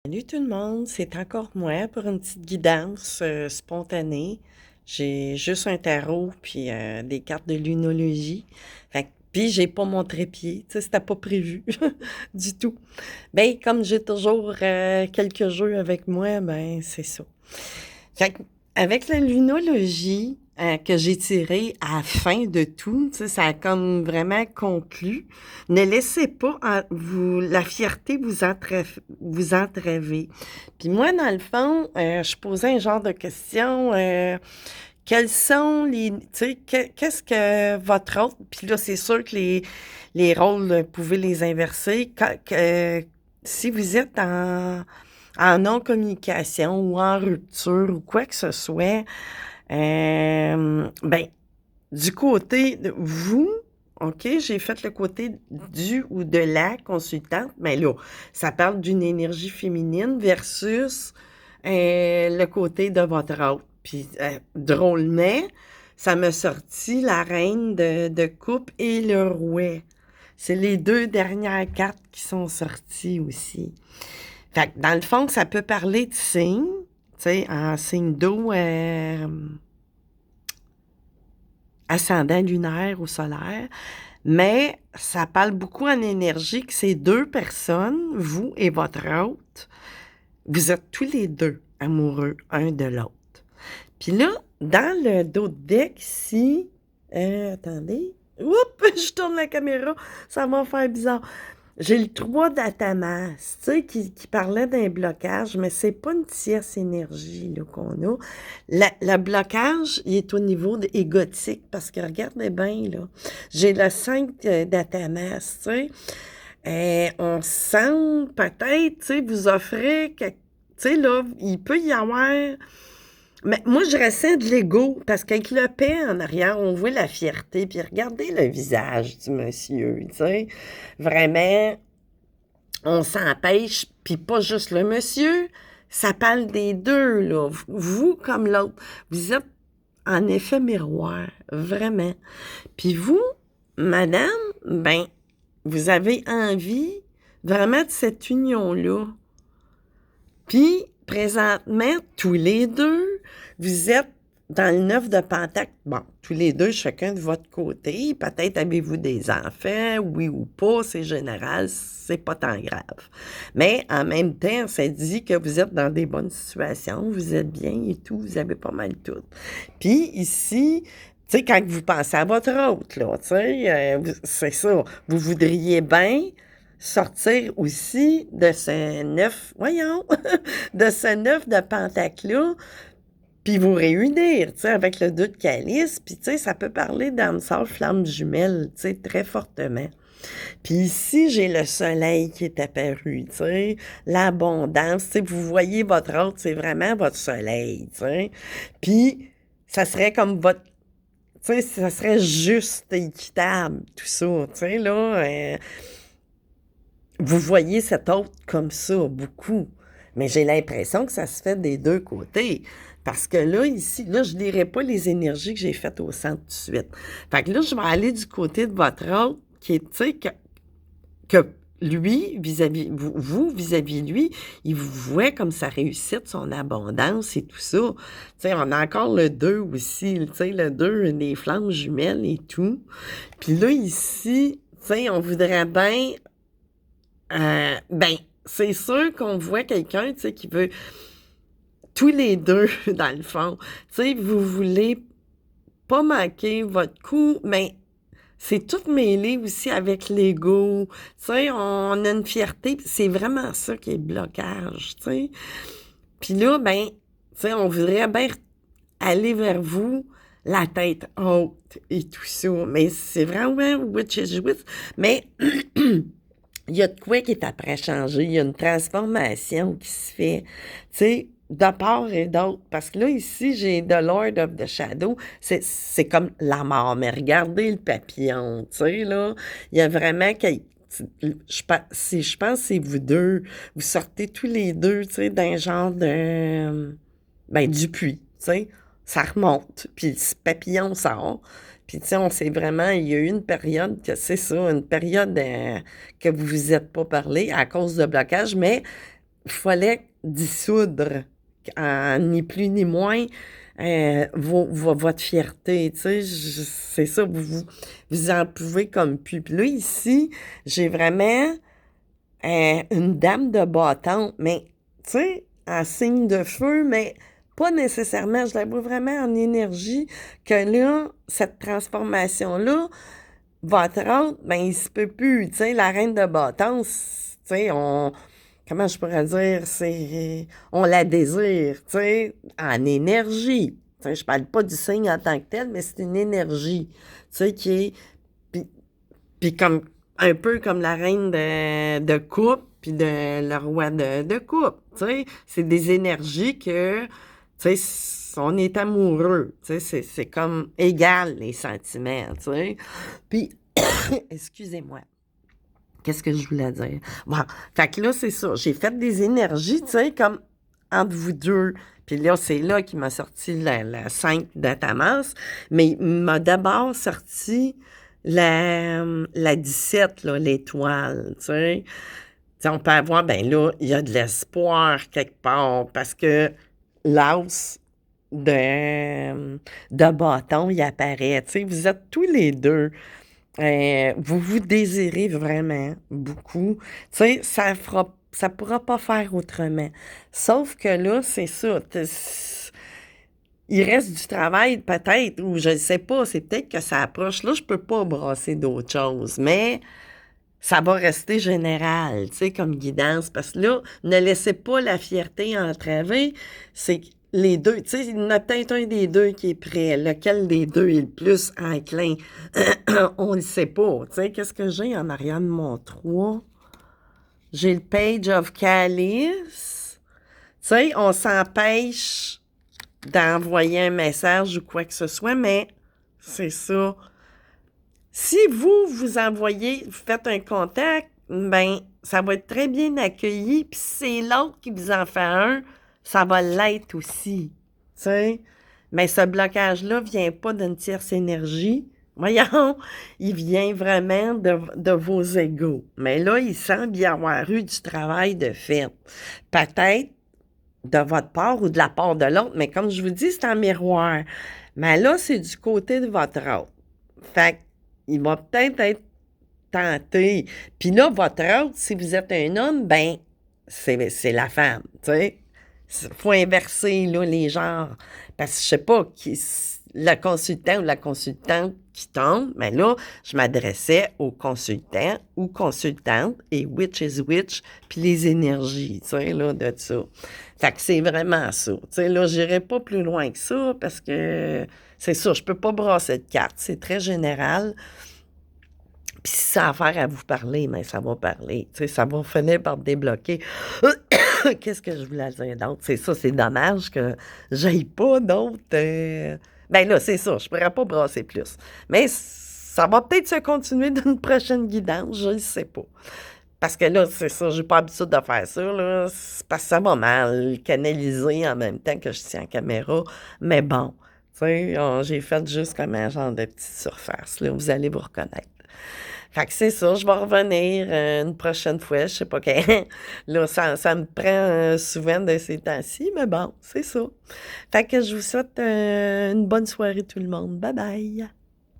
Salut tout le monde, c'est encore moi pour une petite guidance spontanée. J'ai juste un tarot puis des cartes de lunologie. Puis j'ai pas mon trépied, tu sais, c'était pas prévu du tout. Ben, comme j'ai toujours quelques jeux avec moi, ben c'est ça. Fait que, avec la lunologie que j'ai tirée à la fin de tout, tu sais, ça a comme vraiment conclu. Ne laissez pas la fierté vous entraver. Puis moi, dans le fond, je posais un genre de question. Quels sont les... Tu sais, qu'est-ce que votre rôle... Puis là, c'est sûr que les rôles, vous pouvez les inverser. Si vous êtes en non-communication ou en rupture ou quoi que ce soit, ben, du côté de vous, OK, j'ai fait le côté du ou de la consultante, mais là, ça parle d'une énergie féminine versus le côté de votre autre. Puis, drôlement, ça m'a sorti la reine de coupe et le rouet. C'est les deux dernières cartes qui sont sorties aussi. Fait que dans le fond, ça peut parler de signes, tu sais, en signe d'eau, ascendant lunaire ou solaire, mais ça parle beaucoup en énergie que ces deux personnes, vous et votre hôte, vous êtes tous les deux amoureux un de l'autre. Puis là, dans le dos de deck ici, attendez, oups, je tourne la caméra, ça va faire bizarre. J'ai le 3 d'Atamas, tu sais, qui parlait d'un blocage, mais c'est pas une tierce énergie là, qu'on a. Le blocage, il est au niveau égotique, parce que regardez bien, là, j'ai le 5 d'Atamas, tu sais. On sent peut-être, tu sais, vous offrez, tu sais, là, il peut y avoir... Mais moi, je ressens de l'ego, parce qu'avec le paix en arrière, on voit la fierté, puis regardez le visage du monsieur, tu sais. Vraiment, on s'empêche, puis pas juste le monsieur, ça parle des deux, là. Vous comme l'autre, vous êtes en effet miroir, vraiment. Puis vous, madame, ben, vous avez envie vraiment de cette union-là. Puis, présentement, tous les deux, vous êtes dans le 9 de Pentacle. Bon, tous les deux, chacun de votre côté. Peut-être avez-vous des enfants, oui ou pas, c'est général, c'est pas tant grave. Mais en même temps, ça dit que vous êtes dans des bonnes situations, vous êtes bien et tout, vous avez pas mal tout. Puis ici, tu sais, quand vous pensez à votre hôte, là, tu sais, c'est ça, vous voudriez bien sortir aussi de ce 9, voyons, de ce 9 de Pentacle-là, puis vous réunir, tu sais, avec le 2 de Calice, puis tu sais, ça peut parler d'âme sœur, flamme jumelle, tu sais, très fortement. Puis ici, j'ai le soleil qui est apparu, tu sais, l'abondance, tu sais, vous voyez votre autre, c'est vraiment votre soleil, tu sais. Puis, ça serait comme votre, tu sais, ça serait juste équitable, tout ça, tu sais, là, vous voyez cet autre comme ça, beaucoup. Mais j'ai l'impression que ça se fait des deux côtés. Parce que là, ici, là, je ne lirai pas les énergies que j'ai faites au centre tout de suite. Fait que là, je vais aller du côté de votre autre, qui est, tu sais, que lui, vis-à-vis, vous, vis-à-vis lui, il vous voit comme sa réussite, son abondance et tout ça. Tu sais, on a encore le 2 aussi, tu sais, le 2, des flammes jumelles et tout. Puis là, ici, tu sais, on voudrait bien ben, c'est sûr qu'on voit quelqu'un, tu sais, qui veut tous les deux, dans le fond. Tu sais, vous voulez pas manquer votre coup, mais c'est tout mêlé aussi avec l'ego. Tu sais, on a une fierté, c'est vraiment ça qui est le blocage, tu sais. Puis là, ben, tu sais, on voudrait bien aller vers vous, la tête haute et tout ça. Mais c'est vraiment which is which. Mais il y a de quoi qui est après changé. Il y a une transformation qui se fait, tu sais, de part et d'autre. Parce que là, ici, j'ai The Lord of the Shadow. C'est comme la mort. Mais regardez le papillon, tu sais, là. Il y a vraiment je pense que c'est vous deux. Vous sortez tous les deux, tu sais, d'un genre de... Ben, du puits, tu sais. Ça remonte. Puis le papillon sort. Puis, tu sais, on sait vraiment, il y a eu une période c'est ça, une période que vous vous êtes pas parlé à cause de blocage, mais il fallait dissoudre, ni plus ni moins, votre fierté, tu sais, c'est ça, vous en pouvez comme plus. Puis là, ici, j'ai vraiment une dame de bâton, mais, tu sais, en signe de feu, mais pas nécessairement, je la vois vraiment en énergie, que là, cette transformation-là, votre autre, ben, il se peut plus, tu sais, la reine de bâton, tu sais, comment je pourrais dire, on la désire, tu sais, en énergie. Tu sais, je parle pas du signe en tant que tel, mais c'est une énergie, tu sais, qui est, puis comme, un peu comme la reine de coupe, puis le roi de coupe, tu sais, c'est des énergies que, tu sais, on est amoureux, tu sais, c'est comme égal, les sentiments, tu sais. Puis, excusez-moi. Qu'est-ce que je voulais dire? Bon, fait que là, c'est ça. J'ai fait des énergies, tu sais, comme entre vous deux. Puis là, c'est là qu'il m'a sorti la 5 d'Atamas. Mais il m'a d'abord sorti la 17, là, l'étoile, tu sais. Tu sais, on peut avoir, ben là, il y a de l'espoir quelque part parce que l'as de bâton, il apparaît. Tu sais, vous êtes tous les deux. Vous vous désirez vraiment beaucoup. Tu sais, ça pourra pas faire autrement. Sauf que là, c'est ça. Il reste du travail peut-être, ou je ne sais pas, c'est peut-être que ça approche. Là, je peux pas brasser d'autres choses, mais ça va rester général, tu sais, comme guidance. Parce que là, ne laissez pas la fierté entraver. C'est les deux. Tu sais, il y en a peut-être un des deux qui est prêt. Lequel des deux est le plus enclin? On ne sait pas. Tu sais, qu'est-ce que j'ai en arrière de mon 3? J'ai le Page of Calice. Tu sais, on s'empêche d'envoyer un message ou quoi que ce soit, mais c'est ça. Si vous envoyez, vous faites un contact, ben, ça va être très bien accueilli. Puis si c'est l'autre qui vous en fait un, ça va l'être aussi. Tu sais? Mais ce blocage-là vient pas d'une tierce énergie. Voyons, il vient vraiment de vos égos. Mais là, il semble y avoir eu du travail de fait. Peut-être de votre part ou de la part de l'autre, mais comme je vous dis, c'est en miroir. Mais là, c'est du côté de votre autre. Fait qu'il va peut-être être tenté. Puis là, votre autre, si vous êtes un homme, ben, c'est la femme, tu sais. Faut inverser, là, les genres. Parce que je sais pas, le consultant ou la consultante qui tombe, mais là, je m'adressais au consultant ou consultante et which is which, puis les énergies, tu sais, là, de ça. Fait que c'est vraiment ça. Tu sais, là, j'irai pas plus loin que ça parce que c'est ça, je peux pas brasser de cartes. C'est très général. Puis si ça a affaire à vous parler, mais ça va parler. Tu sais, ça va finir par débloquer. Qu'est-ce que je voulais dire d'autre? C'est ça, c'est dommage que j'aille pas d'autres. Ben là, c'est ça, je pourrais pas brasser plus. Mais ça va peut-être se continuer d'une prochaine guidance, je ne sais pas. Parce que là, c'est ça, j'ai pas l'habitude de faire ça, là. C'est parce que ça va mal, canaliser en même temps que je tiens la caméra. Mais bon, tu sais, j'ai fait juste comme un genre de petite surface, là. Vous allez vous reconnaître. Fait que c'est ça, je vais revenir une prochaine fois, je sais pas quand. Là, ça me prend souvent de ces temps-ci, mais bon, c'est ça. Fait que je vous souhaite une bonne soirée tout le monde. Bye bye!